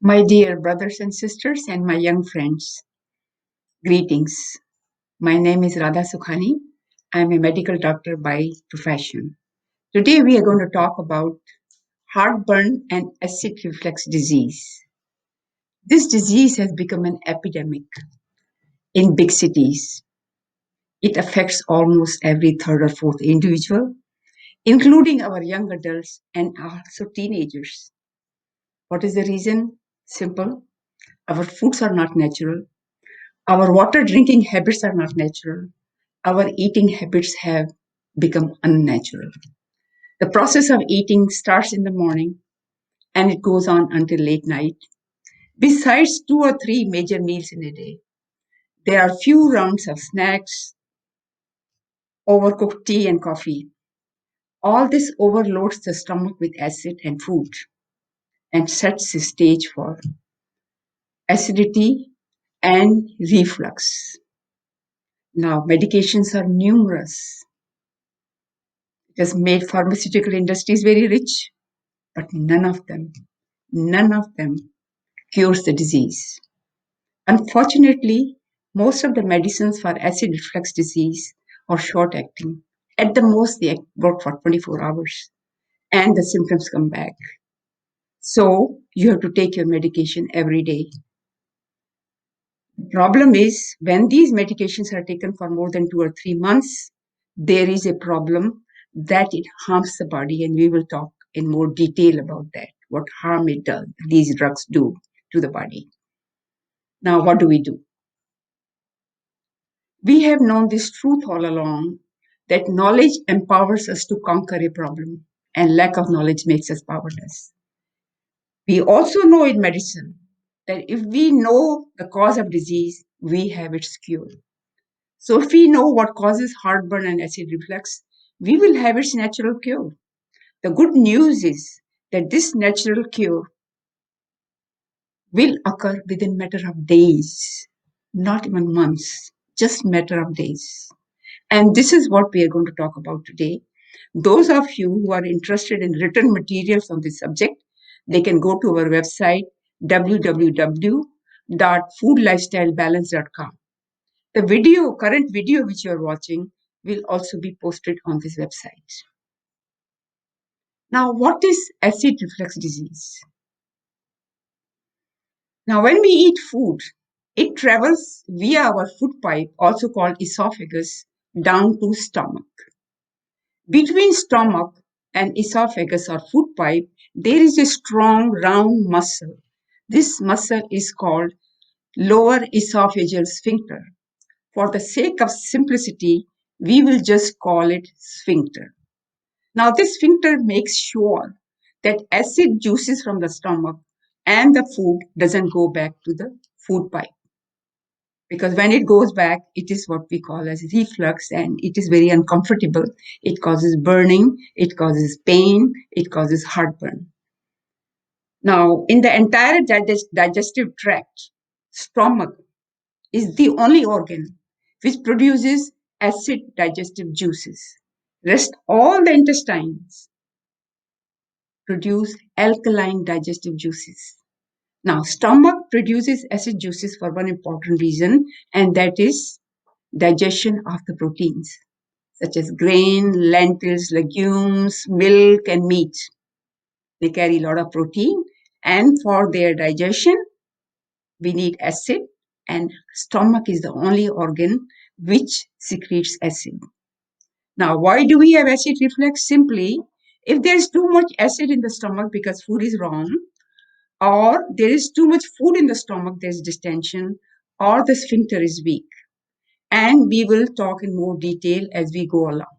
My dear brothers and sisters and my young friends, greetings. My name is Radha Sukhani. I am a medical doctor by profession. Today we are going to talk about heartburn and acid reflux disease. This disease has become an epidemic in big cities. It affects almost every third or fourth individual, including our young adults and also teenagers. What is the reason? Simple. Our foods are not natural. Our water drinking habits are not natural. Our eating habits have become unnatural. The process of eating starts in the morning and it goes on until late night. Besides 2 or 3 major meals in a day, there are few rounds of snacks, overcooked tea and coffee. All this overloads the stomach with acid and food and sets the stage for acidity and reflux. Now, medications are numerous. It has made pharmaceutical industries very rich, but none of them cures the disease. Unfortunately, most of the medicines for acid reflux disease are short acting. At the most, they work for 24 hours and the symptoms come back. So you have to take your medication every day. The problem is when these medications are taken for more than 2 or 3 months, there is a problem that it harms the body, and we will talk in more detail about that, what harm it does, these drugs do to the body. Now, what do? We have known this truth all along that knowledge empowers us to conquer a problem, and lack of knowledge makes us powerless. We also know in medicine that if we know the cause of disease, we have its cure. So, if we know what causes heartburn and acid reflux, we will have its natural cure. The good news is that this natural cure will occur within matter of days, not even months, just matter of days. And this is what we are going to talk about today. Those of you who are interested in written materials on this subject, they can go to our website www.foodlifestylebalance.com. The current video which you are watching will also be posted on this website. Now, what is acid reflux disease? Now, when we eat food, it travels via our food pipe, also called esophagus, down to stomach. Between stomach and esophagus or food pipe, there is a strong round muscle. This muscle is called lower esophageal sphincter. For the sake of simplicity, we will just call it sphincter. Now, this sphincter makes sure that acid juices from the stomach and the food doesn't go back to the food pipe. Because when it goes back, it is what we call as reflux, and it is very uncomfortable. It causes burning, it causes pain, it causes heartburn. Now, in the entire digestive tract, stomach is the only organ which produces acid digestive juices. Rest all the intestines produce alkaline digestive juices. Now, stomach produces acid juices for one important reason, and that is digestion of the proteins, such as grain, lentils, legumes, milk, and meat. They carry a lot of protein, and for their digestion, we need acid, and stomach is the only organ which secretes acid. Now, why do we have acid reflux? Simply, if there's too much acid in the stomach because food is wrong, or there is too much food in the stomach, there's distension, or the sphincter is weak. And we will talk in more detail as we go along.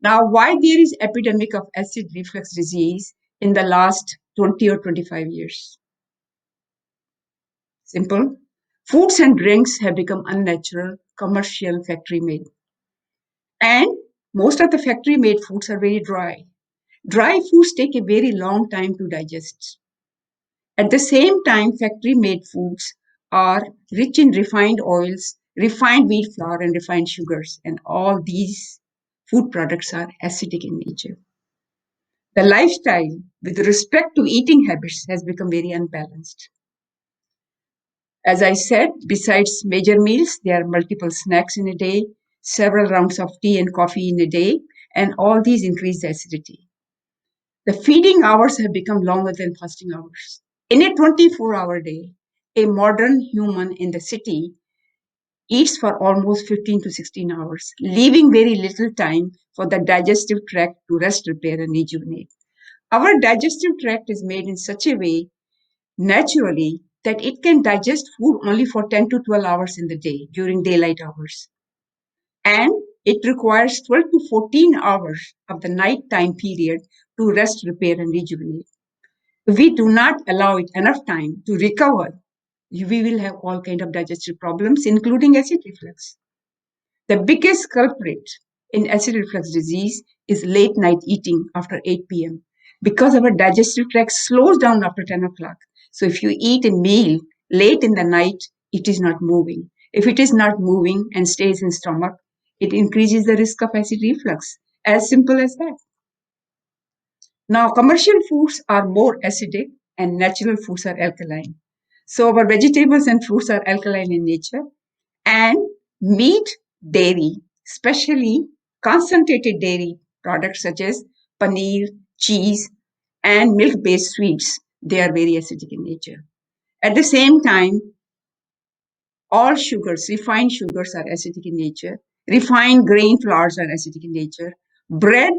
Now, why there is epidemic of acid reflux disease in the last 20 or 25 years? Simple. Foods and drinks have become unnatural, commercial, factory made. And most of the factory made foods are very dry. Dry foods take a very long time to digest. At the same time, factory made foods are rich in refined oils, refined wheat flour, and refined sugars. And all these food products are acidic in nature. The lifestyle with respect to eating habits has become very unbalanced. As I said, besides major meals, there are multiple snacks in a day, several rounds of tea and coffee in a day, and all these increase the acidity. The feeding hours have become longer than fasting hours. In a 24-hour day, a modern human in the city eats for almost 15 to 16 hours, leaving very little time for the digestive tract to rest, repair, and rejuvenate. Our digestive tract is made in such a way naturally that it can digest food only for 10 to 12 hours in the day during daylight hours. And it requires 12 to 14 hours of the nighttime period to rest, repair, and rejuvenate. If we do not allow it enough time to recover, we will have all kind of digestive problems, including acid reflux. The biggest culprit in acid reflux disease is late night eating after 8 p.m. because our digestive tract slows down after 10 o'clock. So if you eat a meal late in the night, it is not moving. If it is not moving and stays in stomach, it increases the risk of acid reflux. As simple as that. Now, commercial foods are more acidic and natural foods are alkaline. So our vegetables and fruits are alkaline in nature, and meat, dairy, especially concentrated dairy products such as paneer, cheese, and milk-based sweets, they are very acidic in nature. At the same time, all sugars, refined sugars are acidic in nature. Refined grain flours are acidic in nature. Bread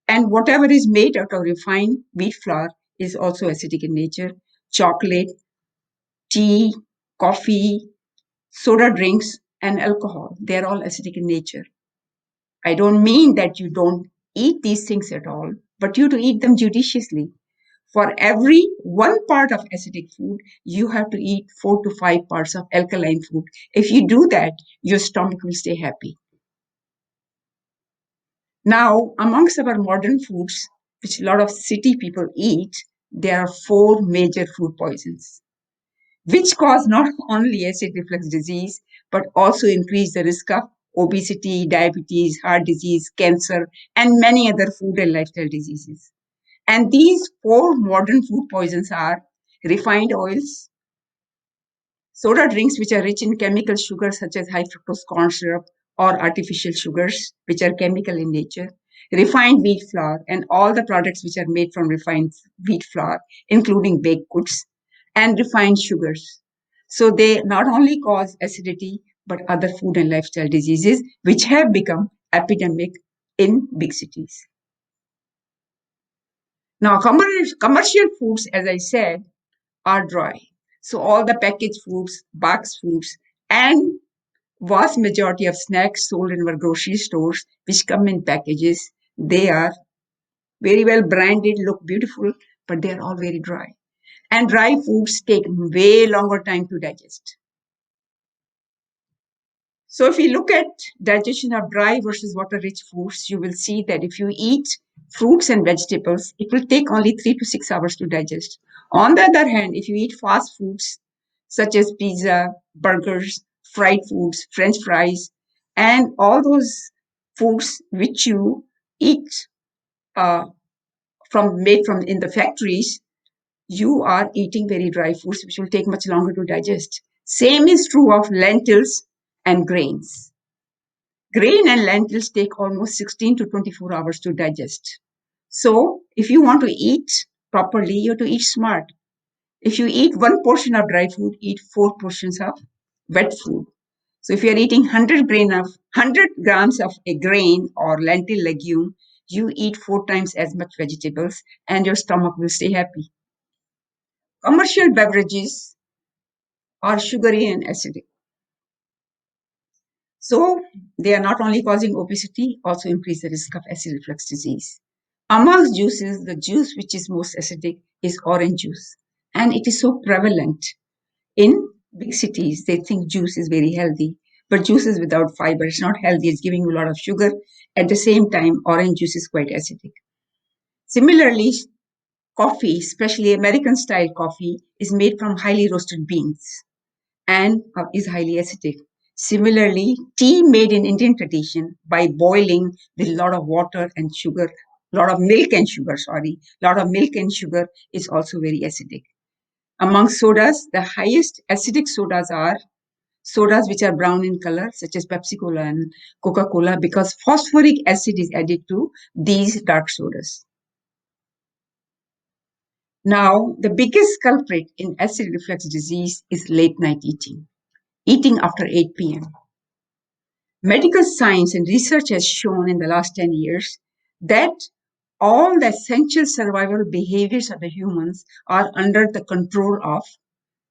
and whatever is made out of refined wheat flour is also acidic in nature. Chocolate, tea, coffee, soda drinks, and alcohol, they're all acidic in nature. I don't mean that you don't eat these things at all, but you to eat them judiciously. For every one part of acidic food, you have to eat 4 to 5 parts of alkaline food. If you do that, your stomach will stay happy. Now, amongst our modern foods, which a lot of city people eat, there are four major food poisons, which cause not only acid reflux disease, but also increase the risk of obesity, diabetes, heart disease, cancer, and many other food and lifestyle diseases. And these four modern food poisons are refined oils, soda drinks, which are rich in chemical sugars such as high fructose corn syrup or artificial sugars, which are chemical in nature, refined wheat flour, and all the products which are made from refined wheat flour, including baked goods, and refined sugars. So they not only cause acidity, but other food and lifestyle diseases, which have become epidemic in big cities. Now, commercial foods, as I said, are dry. So all the packaged foods, boxed foods, and vast majority of snacks sold in our grocery stores, which come in packages, they are very well branded, look beautiful, but they are all very dry. And dry foods take way longer time to digest. So if you look at digestion of dry versus water-rich foods, you will see that if you eat fruits and vegetables, it will take only 3 to 6 hours to digest. On the other hand, if you eat fast foods such as pizza, burgers, fried foods, French fries, and all those foods which you eat uh, from made from in the factories, you are eating very dry foods which will take much longer to digest. Same is true of lentils and grains. Grain and lentils take almost 16 to 24 hours to digest. So, if you want to eat properly, you have to eat smart. If you eat one portion of dry food, eat 4 portions of wet food. So, if you are eating 100 grams of a grain or lentil legume, you eat 4 times as much vegetables, and your stomach will stay happy. Commercial beverages are sugary and acidic. So they are not only causing obesity, also increase the risk of acid reflux disease. Amongst juices, the juice which is most acidic is orange juice. And it is so prevalent in big cities. They think juice is very healthy, but juice is without fiber. It's not healthy. It's giving you a lot of sugar. At the same time, orange juice is quite acidic. Similarly, coffee, especially American style coffee, is made from highly roasted beans and is highly acidic. Similarly, tea made in Indian tradition by boiling with a lot of water and sugar lot of milk and sugar, sorry, lot of milk and sugar is also very acidic. Among sodas, the highest acidic sodas are sodas which are brown in color, such as Pepsi Cola and Coca Cola, because phosphoric acid is added to these dark sodas. Now, the biggest culprit in acid reflux disease is late night eating, eating after 8 p.m. Medical science and research has shown in the last 10 years that all the essential survival behaviors of the humans are under the control of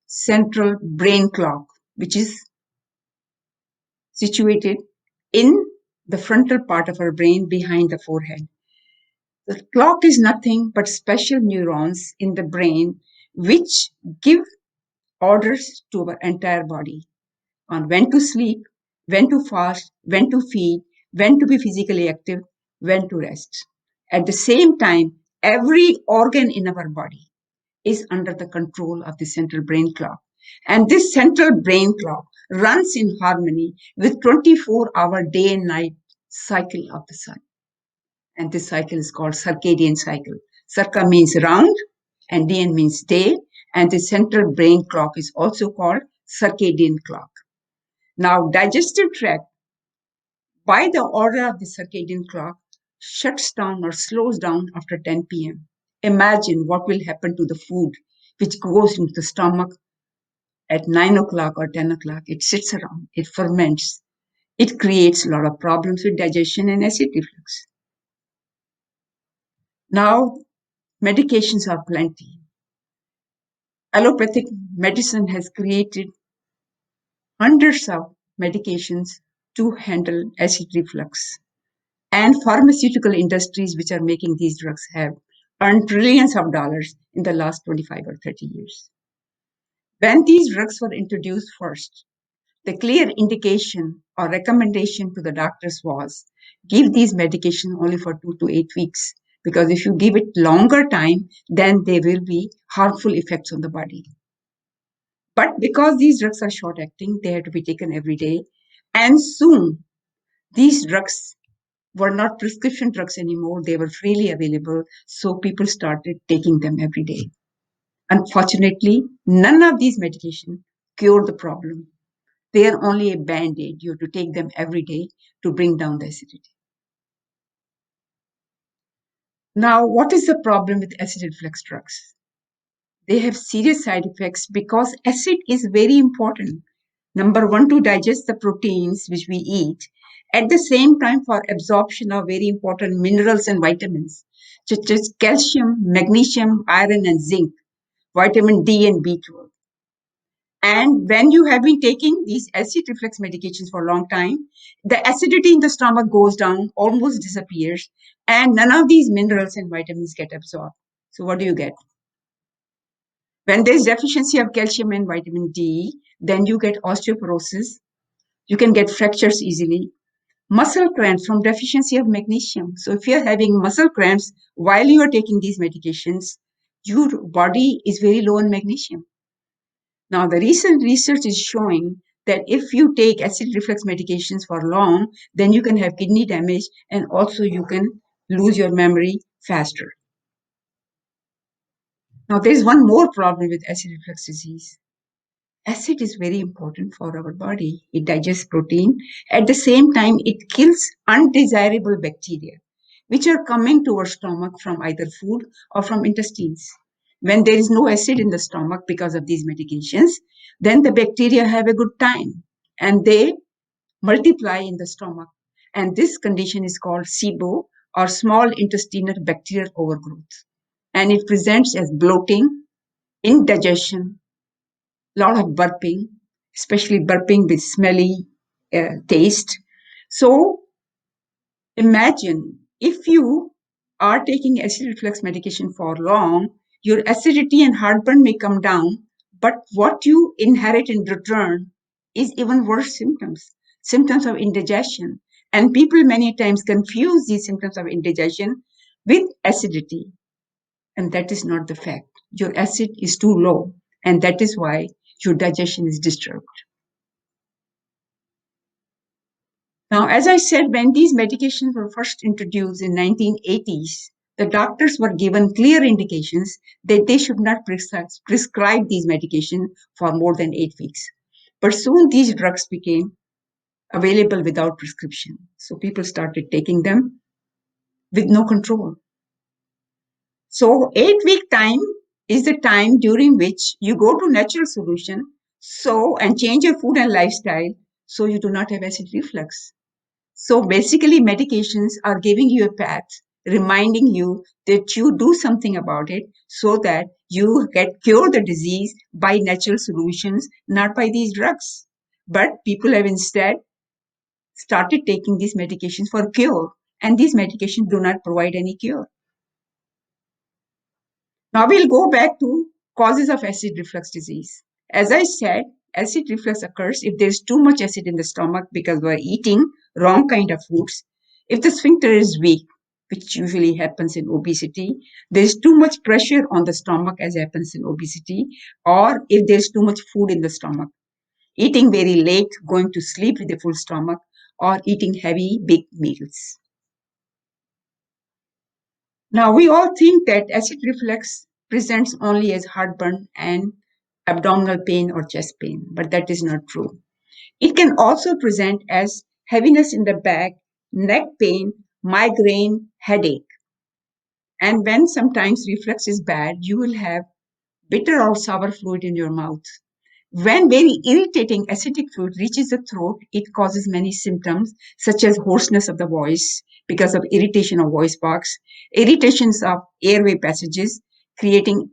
central brain clock, which is situated in the frontal part of our brain behind the forehead. The clock is nothing but special neurons in the brain which give orders to our entire body on when to sleep, when to fast, when to feed, when to be physically active, when to rest. At the same time, every organ in our body is under the control of the central brain clock. And this central brain clock runs in harmony with 24-hour day and night cycle of the sun. And this cycle is called circadian cycle. Circa means round and DN means day. And the central brain clock is also called circadian clock. Now, digestive tract, by the order of the circadian clock, shuts down or slows down after 10 p.m. Imagine what will happen to the food which goes into the stomach at 9 o'clock or 10 o'clock. It sits around, it ferments, it creates a lot of problems with digestion and acid reflux. Now, medications are plenty. Allopathic medicine has created hundreds of medications to handle acid reflux. And pharmaceutical industries which are making these drugs have earned trillions of dollars in the last 25 or 30 years. When these drugs were introduced first, the clear indication or recommendation to the doctors was give these medication only for 2 to 8 weeks, because if you give it longer time, then there will be harmful effects on the body. But because these drugs are short acting, they have to be taken every day. And soon these drugs were not prescription drugs anymore. They were freely available. So people started taking them every day. Unfortunately, none of these medications cure the problem. They are only a band-aid. You have to take them every day to bring down the acidity. Now, what is the problem with acid reflux drugs? They have serious side effects because acid is very important. Number one, to digest the proteins which we eat. At the same time, for absorption of very important minerals and vitamins, such as calcium, magnesium, iron, and zinc, vitamin D and B12. And when you have been taking these acid reflux medications for a long time, the acidity in the stomach goes down, almost disappears, and none of these minerals and vitamins get absorbed. So what do you get? When there's deficiency of calcium and vitamin D, then you get osteoporosis. You can get fractures easily. Muscle cramps from deficiency of magnesium. So if you're having muscle cramps while you are taking these medications, your body is very low in magnesium. Now, the recent research is showing that if you take acid reflux medications for long, then you can have kidney damage and also you can lose your memory faster. Now, there's one more problem with acid reflux disease. Acid is very important for our body. It digests protein. At the same time, it kills undesirable bacteria, which are coming to our stomach from either food or from intestines. When there is no acid in the stomach because of these medications, then the bacteria have a good time and they multiply in the stomach. And this condition is called SIBO, or small intestinal bacterial overgrowth. And it presents as bloating, indigestion, a lot of burping, especially burping with smelly taste. So imagine if you are taking acid reflux medication for long, your acidity and heartburn may come down, but what you inherit in return is even worse symptoms, symptoms of indigestion. And people many times confuse these symptoms of indigestion with acidity. And that is not the fact. Your acid is too low, and that is why your digestion is disturbed. Now, as I said, when these medications were first introduced in 1980s, The doctors were given clear indications that they should not prescribe these medications for more than 8 weeks. But soon these drugs became available without prescription. So people started taking them with no control. So 8 week time is the time during which you go to natural solution and change your food and lifestyle so you do not have acid reflux. So basically medications are giving you a path, reminding you that you do something about it so that you get cure the disease by natural solutions, not by these drugs. But people have instead started taking these medications for cure, and these medications do not provide any cure. Now we'll go back to causes of acid reflux disease. As I said, acid reflux occurs if there's too much acid in the stomach because we're eating wrong kind of foods. If the sphincter is weak, which usually happens in obesity, there's too much pressure on the stomach as happens in obesity, or if there's too much food in the stomach. Eating very late, going to sleep with a full stomach, or eating heavy, big meals. Now, we all think that acid reflux presents only as heartburn and abdominal pain or chest pain, but that is not true. It can also present as heaviness in the back, neck pain, migraine, headache. And when sometimes reflux is bad, you will have bitter or sour fluid in your mouth. When very irritating acidic fluid reaches the throat, it causes many symptoms such as hoarseness of the voice because of irritation of voice box, irritations of airway passages, creating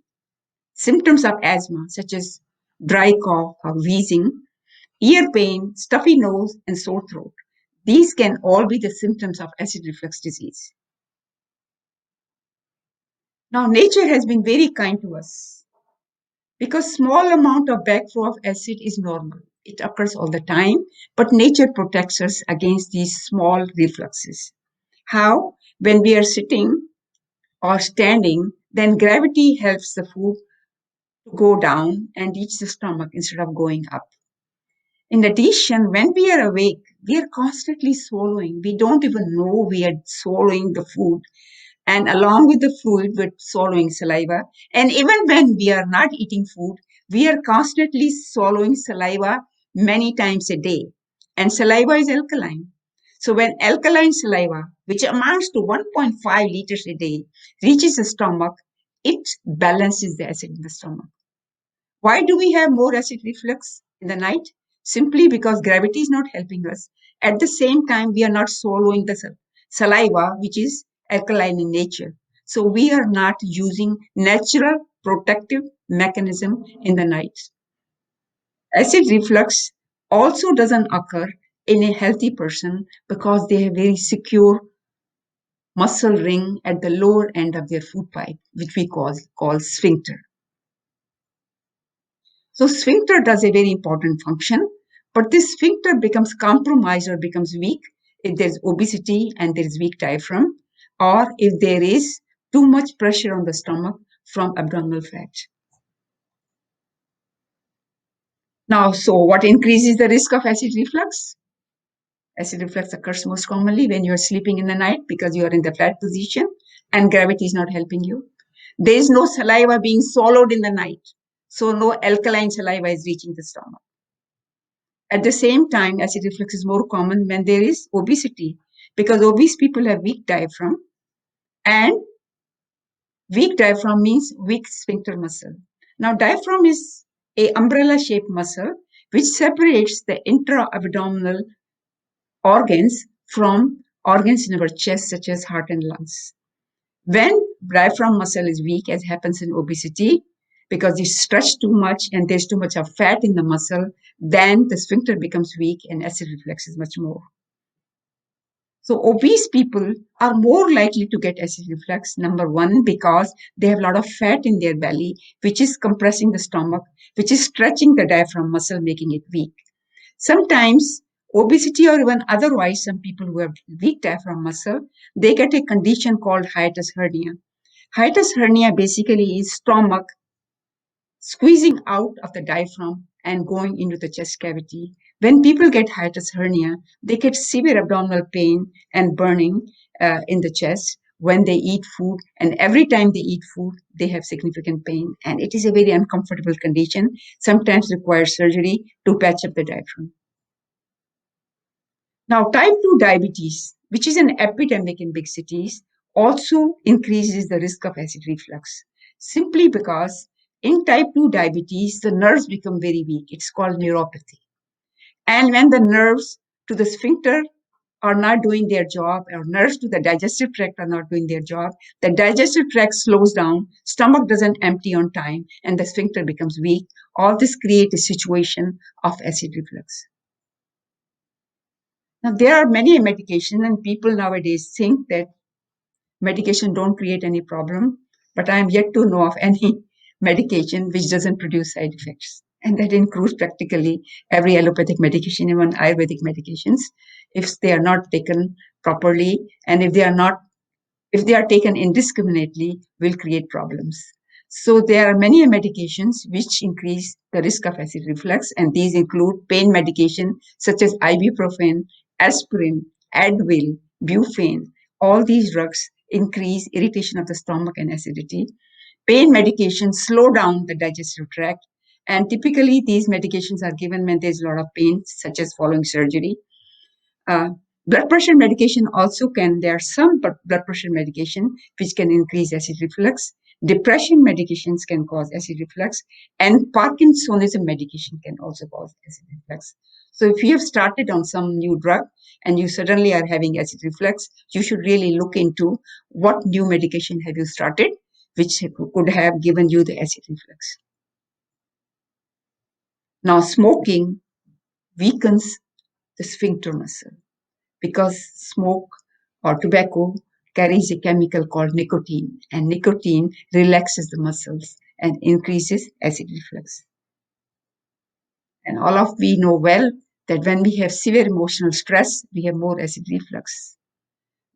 symptoms of asthma such as dry cough or wheezing, ear pain, stuffy nose, and sore throat. These can all be the symptoms of acid reflux disease. Now, nature has been very kind to us because small amount of backflow of acid is normal. It occurs all the time, but nature protects us against these small refluxes. How? When we are sitting or standing, then gravity helps the food to go down and reach the stomach instead of going up. In addition, when we are awake, we are constantly swallowing. We don't even know we are swallowing the food. And along with the food, we're swallowing saliva. And even when we are not eating food, we are constantly swallowing saliva many times a day. And saliva is alkaline. So when alkaline saliva, which amounts to 1.5 liters a day, reaches the stomach, it balances the acid in the stomach. Why do we have more acid reflux in the night? Simply because gravity is not helping us. At the same time, we are not swallowing the saliva, which is alkaline in nature. So we are not using natural protective mechanism in the night. Acid reflux also doesn't occur in a healthy person because they have very secure muscle ring at the lower end of their food pipe, which we call sphincter. So sphincter does a very important function, but this sphincter becomes compromised or becomes weak if there's obesity and there is weak diaphragm, or if there is too much pressure on the stomach from abdominal fat. Now, so what increases the risk of acid reflux? Acid reflux occurs most commonly when you're sleeping in the night because you are in the flat position and gravity is not helping you. There is no saliva being swallowed in the night, so no alkaline saliva is reaching the stomach. At the same time, acid reflux is more common when there is obesity because obese people have weak diaphragm, and weak diaphragm means weak sphincter muscle. Now, diaphragm is a umbrella-shaped muscle which separates the intra-abdominal organs from organs in our chest such as heart and lungs. When diaphragm muscle is weak, as happens in obesity, because it's stretched too much and there's too much of fat in the muscle, then the sphincter becomes weak and acid reflux is much more. So obese people are more likely to get acid reflux, number one, because they have a lot of fat in their belly, which is compressing the stomach, which is stretching the diaphragm muscle, making it weak. Sometimes obesity or even otherwise, some people who have weak diaphragm muscle, they get a condition called hiatus hernia. Hiatus hernia basically is stomach squeezing out of the diaphragm and going into the chest cavity. When people get hiatus hernia, they get severe abdominal pain and burning in the chest, when they eat food, and every time they eat food, they have significant pain, and it is a very uncomfortable condition, sometimes requires surgery to patch up the diaphragm. Now, type 2 diabetes, which is an epidemic in big cities, also increases the risk of acid reflux simply because in type 2 diabetes, the nerves become very weak. It's called neuropathy. And when the nerves to the sphincter are not doing their job, or nerves to the digestive tract are not doing their job, the digestive tract slows down, stomach doesn't empty on time, and the sphincter becomes weak. All this creates a situation of acid reflux. Now, there are many medications, and people nowadays think that medication don't create any problem, but I am yet to know of any medication which doesn't produce side effects. And that includes practically every allopathic medication, even Ayurvedic medications, if they are not taken properly, and if they are taken indiscriminately, will create problems. So there are many medications which increase the risk of acid reflux, and these include pain medication such as ibuprofen, aspirin, Advil, Bufane. All these drugs increase irritation of the stomach and acidity. Pain medications slow down the digestive tract, and typically these medications are given when there's a lot of pain, such as following surgery. Uh, Blood pressure medication also can, there are some blood pressure medication which can increase acid reflux. Depression medications can cause acid reflux, and Parkinsonism medication can also cause acid reflux. So if you have started on some new drug and you suddenly are having acid reflux, you should really look into what new medication have you started which could have given you the acid reflux. Now, smoking weakens the sphincter muscle because smoke or tobacco carries a chemical called nicotine, and nicotine relaxes the muscles and increases acid reflux. And all of we know well that when we have severe emotional stress, we have more acid reflux.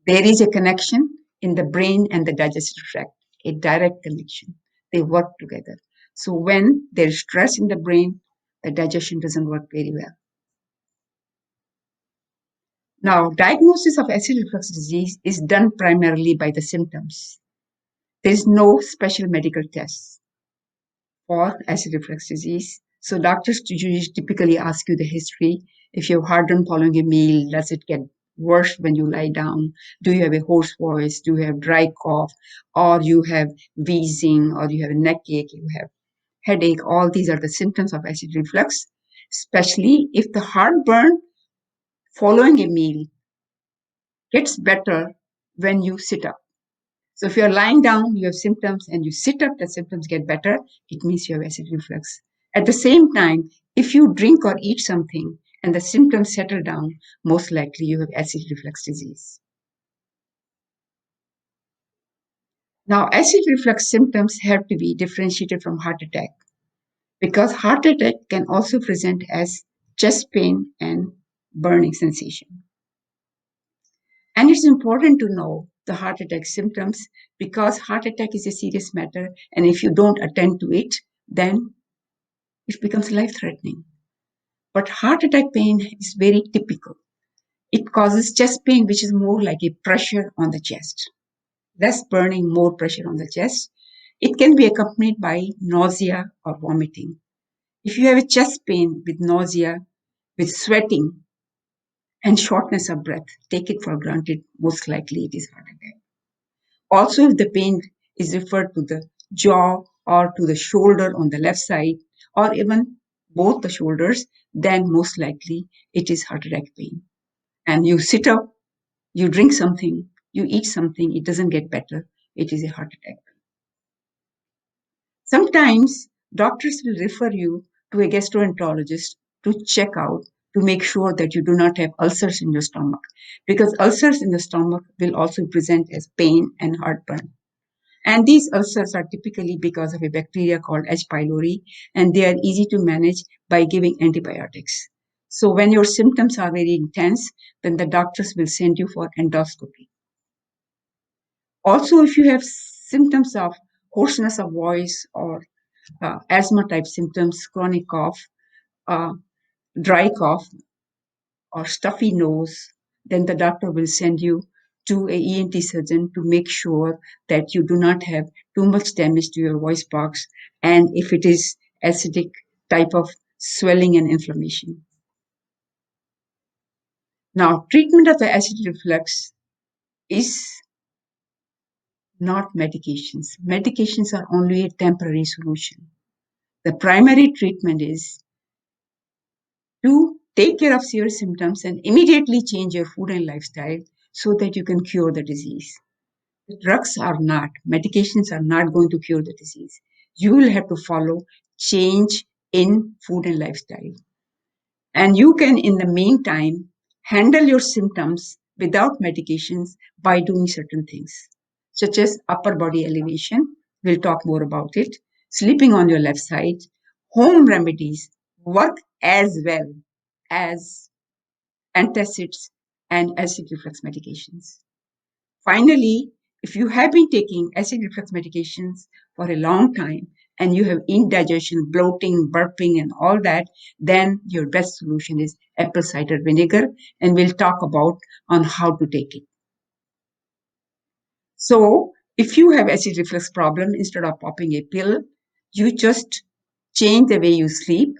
There is a connection in the brain and the digestive tract, a direct connection. They work together. So when there is stress in the brain, the digestion doesn't work very well. Now, diagnosis of acid reflux disease is done primarily by the symptoms. There is no special medical tests for acid reflux disease. So doctors typically ask you the history. If you have heartburn following a meal, does it get worse when you lie down? Do you have a hoarse voice? Do you have dry cough? Or you have wheezing? Or you have a neck ache? You have headache? All these are the symptoms of acid reflux, especially if the heartburn following a meal gets better when you sit up. So if you're lying down, you have symptoms, and you sit up, the symptoms get better, it means you have acid reflux. At the same time, if you drink or eat something and the symptoms settle down, most likely you have acid reflux disease. Now, acid reflux symptoms have to be differentiated from heart attack because heart attack can also present as chest pain and burning sensation. And it's important to know the heart attack symptoms because heart attack is a serious matter. And if you don't attend to it, then it becomes life threatening. But heart attack pain is very typical. It causes chest pain, which is more like a pressure on the chest. Less burning, more pressure on the chest. It can be accompanied by nausea or vomiting. If you have a chest pain with nausea, with sweating, and shortness of breath, take it for granted, most likely it is heart attack. Also, if the pain is referred to the jaw or to the shoulder on the left side, or even both the shoulders, then most likely it is heart attack pain. And you sit up, you drink something, you eat something, it doesn't get better, it is a heart attack. Sometimes doctors will refer you to a gastroenterologist to check out to make sure that you do not have ulcers in your stomach, because ulcers in the stomach will also present as pain and heartburn. And these ulcers are typically because of a bacteria called H. pylori, and they are easy to manage by giving antibiotics. So when your symptoms are very intense, then the doctors will send you for endoscopy. Also, if you have symptoms of hoarseness of voice or asthma type symptoms, chronic cough, uh, dry cough, or stuffy nose, then the doctor will send you to a ENT surgeon to make sure that you do not have too much damage to your voice box, and if it is acidic type of swelling and inflammation. Now, treatment of the acid reflux is not medications. Medications are only a temporary solution. The primary treatment is to take care of serious symptoms and immediately change your food and lifestyle so that you can cure the disease. The drugs are not, medications are not going to cure the disease. You will have to follow change in food and lifestyle. And you can, in the meantime, handle your symptoms without medications by doing certain things, such as upper body elevation. We'll talk more about it. Sleeping on your left side. Home remedies work as well as antacids and acid reflux medications. Finally, if you have been taking acid reflux medications for a long time and you have indigestion, bloating, burping, and all that, then your best solution is apple cider vinegar, and we'll talk about on how to take it. So, if you have acid reflux problem, instead of popping a pill, you just change the way you sleep.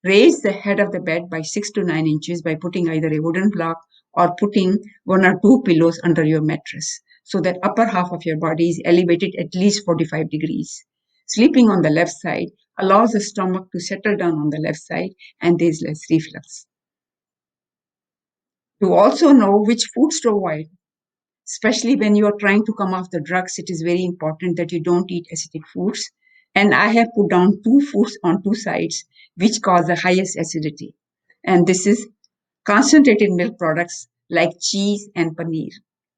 Raise the head of the bed by 6 to 9 inches by putting either a wooden block or putting one or two pillows under your mattress so that upper half of your body is elevated at least 45 degrees. Sleeping on the left side allows the stomach to settle down on the left side and there is less reflux. To also know which foods to avoid, especially when you are trying to come off the drugs, it is very important that you don't eat acidic foods. And I have put down two foods on two sides which cause the highest acidity. And this is concentrated milk products like cheese and paneer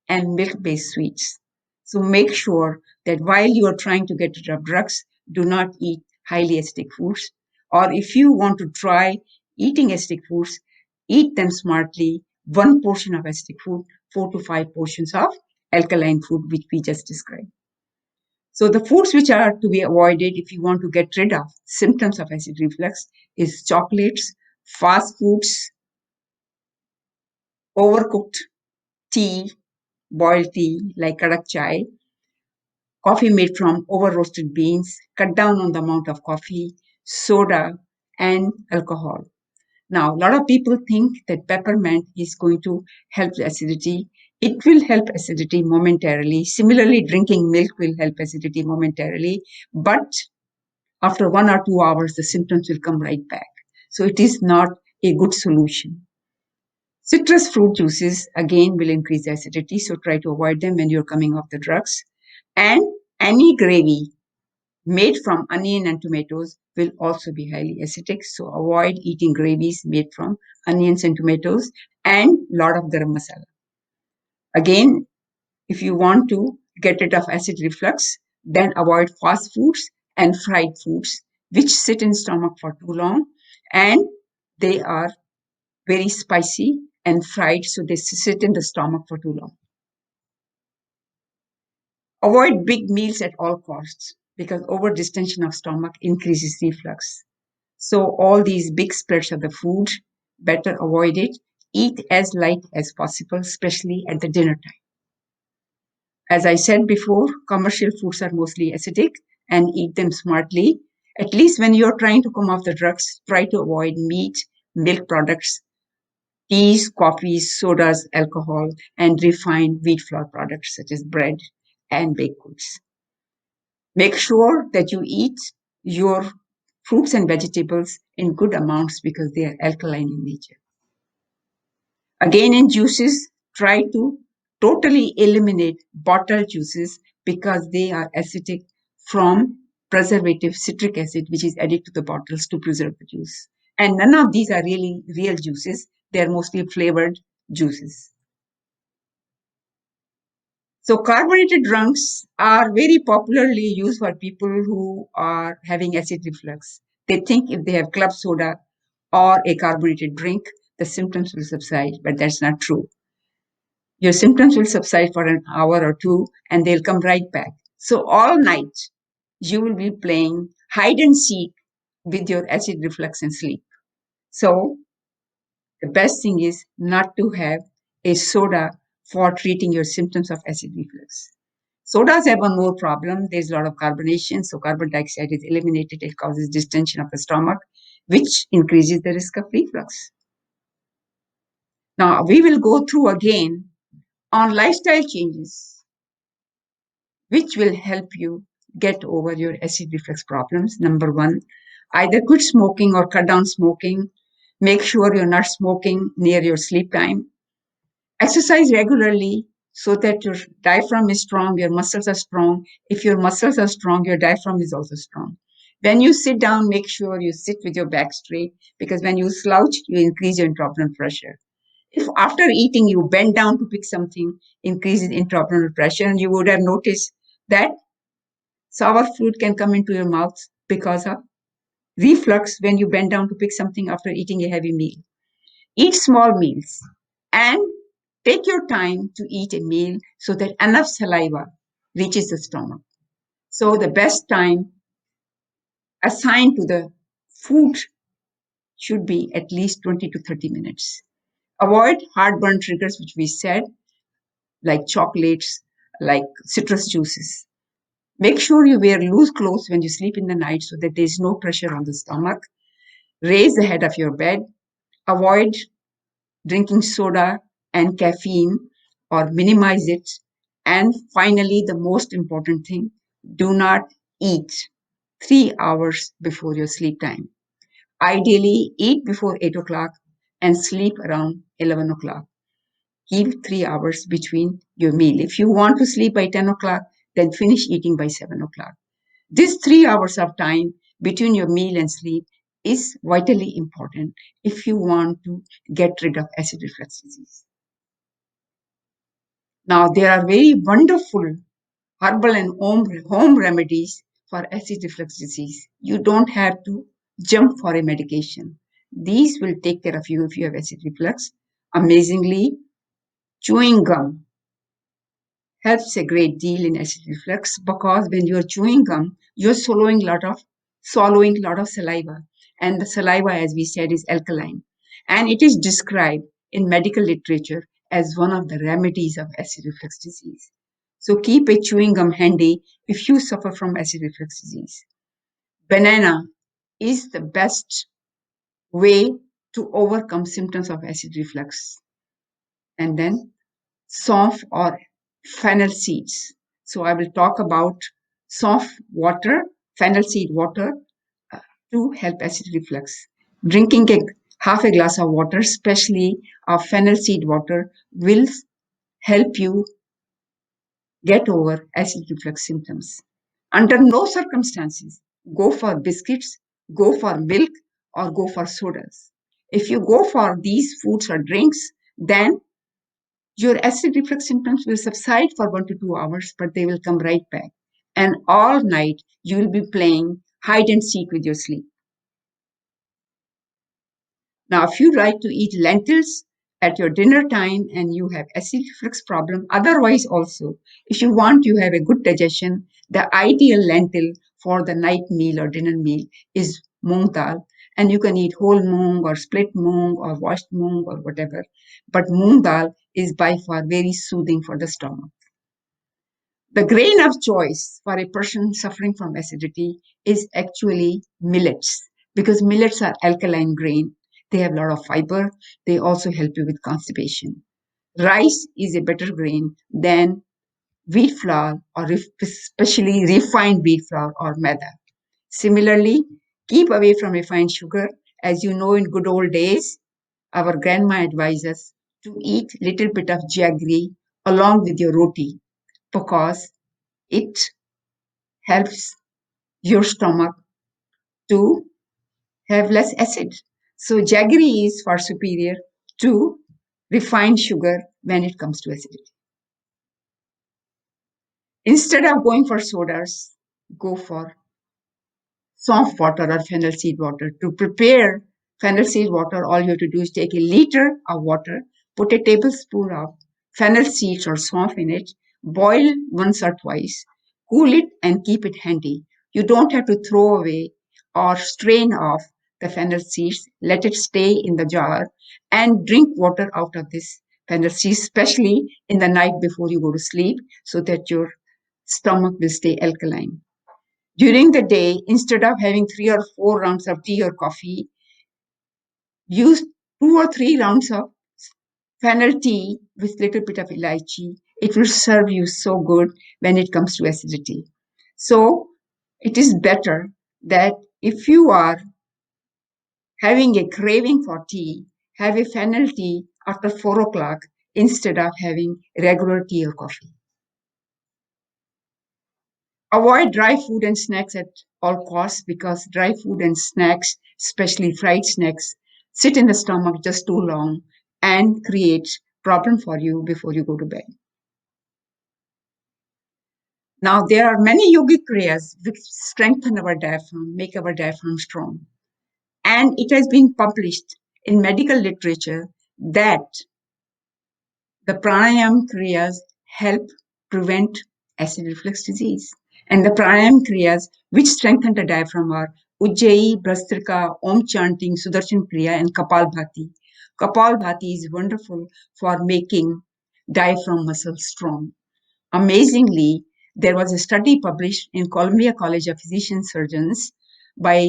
and milk-based sweets. So make sure that while you are trying to get rid of drugs, do not eat highly acidic foods. Or if you want to try eating acidic foods, eat them smartly. One portion of acidic food, 4 to 5 portions of alkaline food, which we just described. So the foods which are to be avoided if you want to get rid of symptoms of acid reflux is chocolates, fast foods, overcooked tea, boiled tea like kadak chai, coffee made from over roasted beans, cut down on the amount of coffee, soda, and alcohol. Now, a lot of people think that peppermint is going to help the acidity. It will help acidity momentarily. Similarly, drinking milk will help acidity momentarily, but after 1 or 2 hours, the symptoms will come right back. So it is not a good solution. Citrus fruit juices again will increase acidity, so try to avoid them when you're coming off the drugs. And any gravy made from onion and tomatoes will also be highly acidic, so avoid eating gravies made from onions and tomatoes and a lot of garam masala. Again, if you want to get rid of acid reflux, then avoid fast foods and fried foods, which sit in stomach for too long and they are very spicy and fried, so they sit in the stomach for too long. Avoid big meals at all costs because over distension of stomach increases reflux. So all these big spreads of the food, better avoid it. Eat as light as possible, especially at the dinner time. As I said before, commercial foods are mostly acidic and eat them smartly. At least when you're trying to come off the drugs, try to avoid meat, milk products, teas, coffees, sodas, alcohol, and refined wheat flour products such as bread and baked goods. Make sure that you eat your fruits and vegetables in good amounts because they are alkaline in nature. Again, in juices, try to totally eliminate bottled juices because they are acidic from preservative citric acid, which is added to the bottles to preserve the juice. And none of these are really real juices. They're mostly flavored juices. So carbonated drinks are very popularly used for people who are having acid reflux. They think if they have club soda or a carbonated drink, the symptoms will subside, but that's not true. Your symptoms will subside for an hour or two and they'll come right back. So all night you will be playing hide and seek with your acid reflux and sleep. So the best thing is not to have a soda for treating your symptoms of acid reflux. Sodas have one more problem. There's a lot of carbonation, so carbon dioxide is eliminated. It causes distension of the stomach, which increases the risk of reflux. Now, we will go through again on lifestyle changes, which will help you get over your acid reflux problems. Number one, either quit smoking or cut down smoking. Make sure you're not smoking near your sleep time. Exercise regularly so that your diaphragm is strong, your muscles are strong. If your muscles are strong, your diaphragm is also strong. When you sit down, make sure you sit with your back straight because when you slouch, you increase your intraabdominal pressure. If after eating you bend down to pick something, increases intraabdominal pressure, and you would have noticed that sour fruit can come into your mouth because of reflux when you bend down to pick something after eating a heavy meal. Eat small meals and take your time to eat a meal so that enough saliva reaches the stomach. So the best time assigned to the food should be at least 20 to 30 minutes. Avoid heartburn triggers, which we said, like chocolates, like citrus juices. Make sure you wear loose clothes when you sleep in the night so that there is no pressure on the stomach. Raise the head of your bed. Avoid drinking soda and caffeine or minimize it. And finally, the most important thing, do not eat 3 hours before your sleep time. Ideally, eat before 8 o'clock and sleep around 11 o'clock. Keep 3 hours between your meal. If you want to sleep by 10 o'clock, then finish eating by 7 o'clock. This 3 hours of time between your meal and sleep is vitally important if you want to get rid of acid reflux disease. Now, there are very wonderful herbal and home remedies for acid reflux disease. You don't have to jump for a medication. These will take care of you if you have acid reflux. Amazingly, chewing gum helps a great deal in acid reflux because when you're chewing gum, you're swallowing a lot of saliva. And the saliva, as we said, is alkaline. And it is described in medical literature as one of the remedies of acid reflux disease. So keep a chewing gum handy if you suffer from acid reflux disease. Banana is the best way to overcome symptoms of acid reflux. And then soft or fennel seeds. So I will talk about soft water, fennel seed water uh, to help acid reflux. Drinking half a glass of water, especially of fennel seed water, will help you get over acid reflux symptoms. Under no circumstances, go for biscuits, go for milk, or go for sodas. If you go for these foods or drinks, then your acid reflux symptoms will subside for 1 to 2 hours, but they will come right back. And all night you will be playing hide and seek with your sleep. Now, if you like to eat lentils at your dinner time and you have acid reflux problem, otherwise also, if you want you have a good digestion, the ideal lentil for the night meal or dinner meal is moong dal. And you can eat whole moong or split moong or washed moong or whatever. But moong dal is by far very soothing for the stomach. The grain of choice for a person suffering from acidity is actually millets because millets are alkaline grain. They have a lot of fiber. They also help you with constipation. Rice is a better grain than wheat flour or especially refined wheat flour or maida. Similarly, keep away from refined sugar. As you know, in good old days, our grandma advised us to eat little bit of jaggery along with your roti because it helps your stomach to have less acid. So jaggery is far superior to refined sugar when it comes to acidity. Instead of going for sodas, go for soft water or fennel seed water. To prepare fennel seed water, all you have to do is take a liter of water, put a tablespoon of fennel seeds or soft in it, boil once or twice, cool it and keep it handy. You don't have to throw away or strain off the fennel seeds. Let it stay in the jar and drink water out of this fennel seeds, especially in the night before you go to sleep, so that your stomach will stay alkaline. During the day, instead of having 3 or 4 rounds of tea or coffee, use 2 or 3 rounds of fennel tea with little bit of elaichi. It will serve you so good when it comes to acidity. So it is better that if you are having a craving for tea, have a fennel tea after 4 o'clock instead of having regular tea or coffee. Avoid dry food and snacks at all costs, because dry food and snacks, especially fried snacks, sit in the stomach just too long and create problem for you before you go to bed. Now, there are many yogic kriyas which strengthen our diaphragm, make our diaphragm strong. And it has been published in medical literature that the pranayama kriyas help prevent acid reflux disease. And the pranayama kriyas which strengthen the diaphragm are Ujjayi, Brastrika, Om chanting, Sudarshan Kriya, and Kapalbhati. Kapalbhati is wonderful for making diaphragm muscle strong. Amazingly, there was a study published in Columbia College of Physician Surgeons by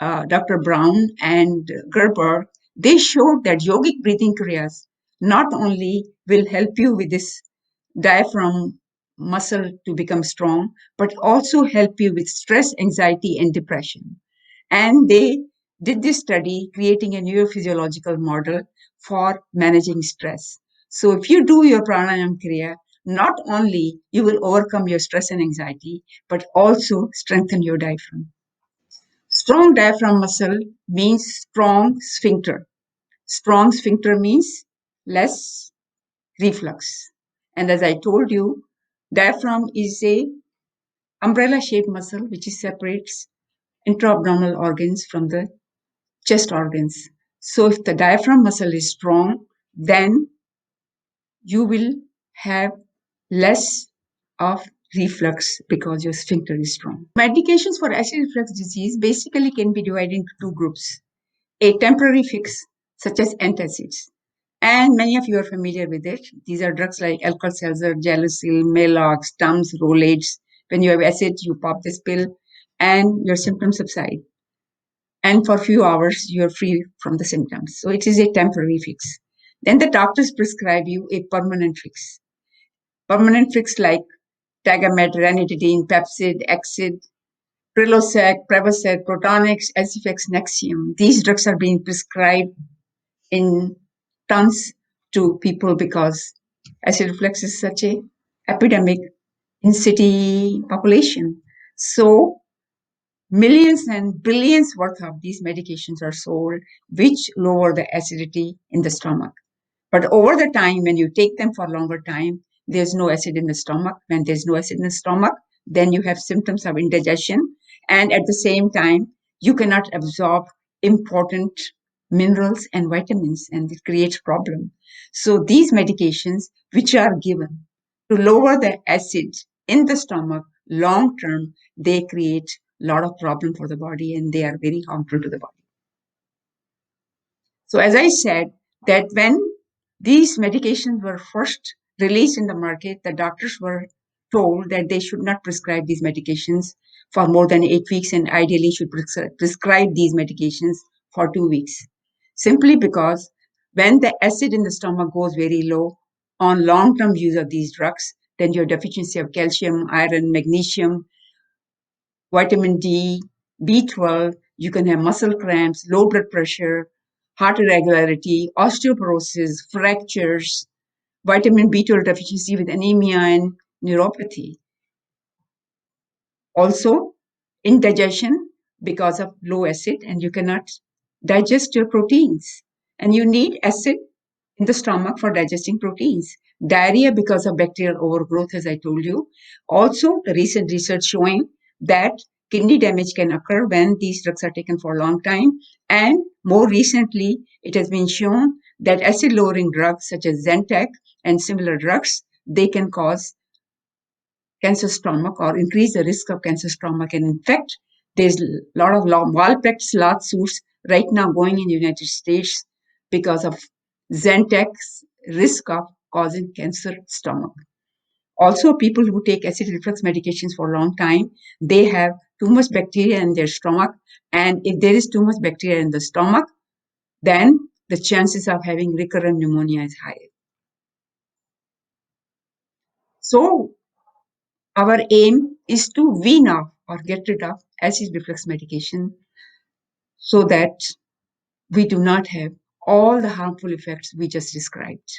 Dr. Brown and Gerber. They showed that yogic breathing kriyas not only will help you with this diaphragm muscle to become strong, but also help you with stress, anxiety, and depression. And they did this study creating a neurophysiological model for managing stress. So if you do your pranayama kriya, not only you will overcome your stress and anxiety, but also strengthen your diaphragm. Strong diaphragm muscle means strong sphincter. Strong sphincter means less reflux. And as I told you, diaphragm is a umbrella shaped muscle which separates intra-abdominal organs from the chest organs. So if the diaphragm muscle is strong, then you will have less of reflux because your sphincter is strong. Medications for acid reflux disease basically can be divided into two groups. A temporary fix, such as antacids. And many of you are familiar with it. These are drugs like Alka-Seltzer, Gelusil, Maalox, Tums, Rolaids. When you have acid, you pop this pill and your symptoms subside. And for a few hours, you're free from the symptoms. So it is a temporary fix. Then the doctors prescribe you a permanent fix. Permanent fix like Tagamet, Ranitidine, Pepcid, Exid, Prilosec, Prevacid, Protonix, Acifex, Nexium. These drugs are being prescribed in tons to people because acid reflux is such a epidemic in city population. So millions and billions worth of these medications are sold, which lower the acidity in the stomach. But over the time, when you take them for a longer time, there's no acid in the stomach. When there's no acid in the stomach, then you have symptoms of indigestion. And at the same time, you cannot absorb important minerals and vitamins, and it creates problem. So these medications, which are given to lower the acid in the stomach long term, they create a lot of problem for the body, and they are very harmful to the body. So as I said, that when these medications were first released in the market, the doctors were told that they should not prescribe these medications for more than 8 weeks, and ideally should prescribe these medications for 2 weeks. Simply because when the acid in the stomach goes very low on long-term use of these drugs, then your deficiency of calcium, iron, magnesium, vitamin D, B12, you can have muscle cramps, low blood pressure, heart irregularity, osteoporosis, fractures, vitamin B12 deficiency with anemia and neuropathy. Also, indigestion because of low acid, and you cannot digest your proteins. And you need acid in the stomach for digesting proteins. Diarrhea because of bacterial overgrowth, as I told you. Also, the recent research showing that kidney damage can occur when these drugs are taken for a long time. And more recently, it has been shown that acid-lowering drugs such as Zantac and similar drugs, they can cause cancer stomach or increase the risk of cancer stomach. And in fact, there's a lot of malpractice lawsuits right now going in the United States because of Zantac risk of causing cancer stomach. Also, people who take acid reflux medications for a long time, they have too much bacteria in their stomach. And if there is too much bacteria in the stomach, then the chances of having recurrent pneumonia is higher. So our aim is to wean off or get rid of acid reflux medication so that we do not have all the harmful effects we just described.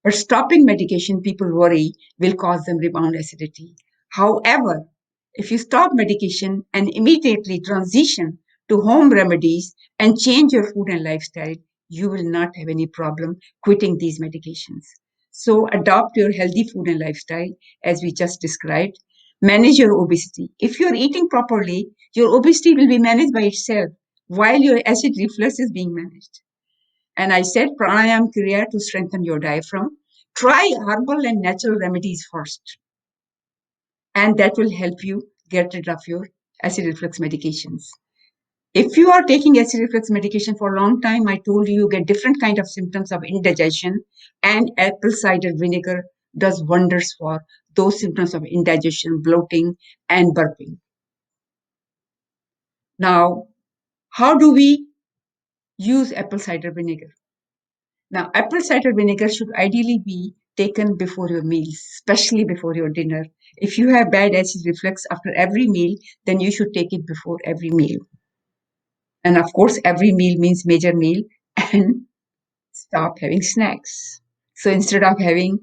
But stopping medication, people worry, will cause them rebound acidity. However, if you stop medication and immediately transition to home remedies and change your food and lifestyle, you will not have any problem quitting these medications. So adopt your healthy food and lifestyle as we just described. Manage your obesity. If you're eating properly, your obesity will be managed by itself while your acid reflux is being managed. And I said pranayam kriya to strengthen your diaphragm. Try herbal and natural remedies first, and that will help you get rid of your acid reflux medications. If you are taking acid reflux medication for a long time, I told you get different kind of symptoms of indigestion, and apple cider vinegar does wonders for those symptoms of indigestion, bloating, and burping. Now, how do we use apple cider vinegar? Now, apple cider vinegar should ideally be taken before your meals, especially before your dinner. If you have bad acid reflux after every meal, then you should take it before every meal. And of course, every meal means major meal and stop having snacks. So instead of having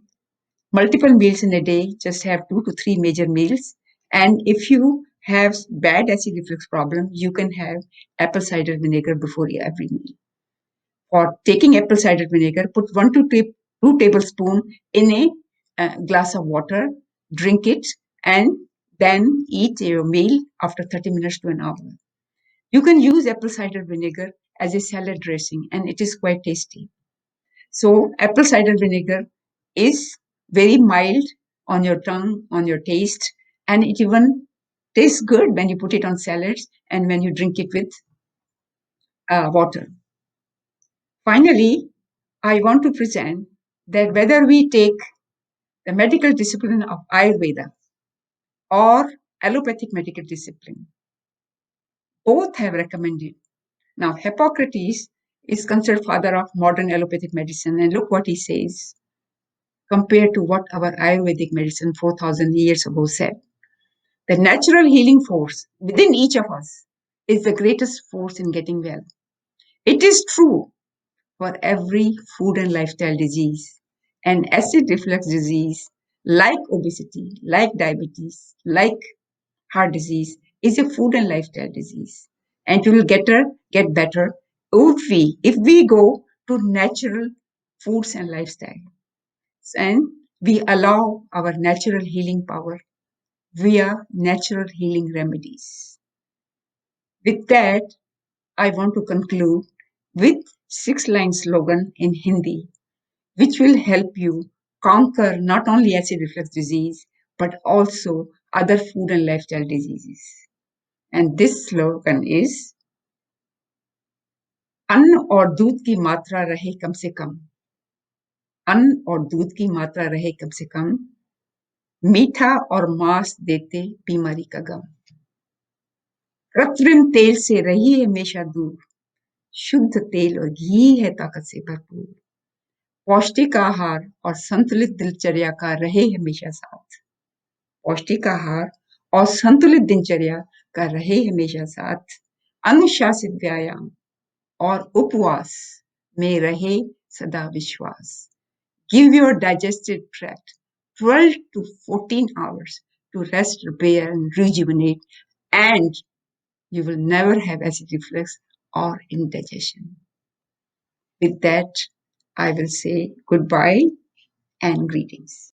multiple meals in a day, just have 2 to 3 major meals. And if you have bad acid reflux problem, you can have apple cider vinegar before every meal. For taking apple cider vinegar, put 2 tablespoons in a glass of water, drink it, and then eat your meal after 30 minutes to an hour. You can use apple cider vinegar as a salad dressing, and it is quite tasty. So, apple cider vinegar is very mild on your tongue, on your taste, and it even tastes good when you put it on salads and when you drink it with water. Finally, I want to present that whether we take the medical discipline of Ayurveda or allopathic medical discipline, both have recommended. Now, Hippocrates is considered father of modern allopathic medicine, and look what he says compared to what our Ayurvedic medicine 4,000 years ago said. The natural healing force within each of us is the greatest force in getting well. It is true for every food and lifestyle disease. And acid reflux disease, like obesity, like diabetes, like heart disease, is a food and lifestyle disease. And it will get better if we go to natural foods and lifestyle. And we allow our natural healing power via natural healing remedies. With that, I want to conclude with 6-line slogan in Hindi, which will help you conquer not only acid reflux disease, but also other food and lifestyle diseases. And this slogan is अन्न और दूध की मात्रा रहे कम से कम, अन्न और दूध की मात्रा रहे कम से कम, मीठा और मांस देते बीमारी का गम, कृत्रिम तेल से रही हमेशा दूर, शुद्ध तेल और घी है ताकत से भरपूर, पौष्टिक आहार और संतुलित दिनचर्या का रहे हमेशा साथ, पौष्टिक आहार और संतुलित दिनचर्या का रहे हमेशा साथ, अनुशासित व्यायाम और उपवास में रहे सदा विश्वास. Give your digestive tract 12 to 14 hours to rest, repair, and rejuvenate, and you will never have acid reflux or indigestion. With that, I will say goodbye and greetings.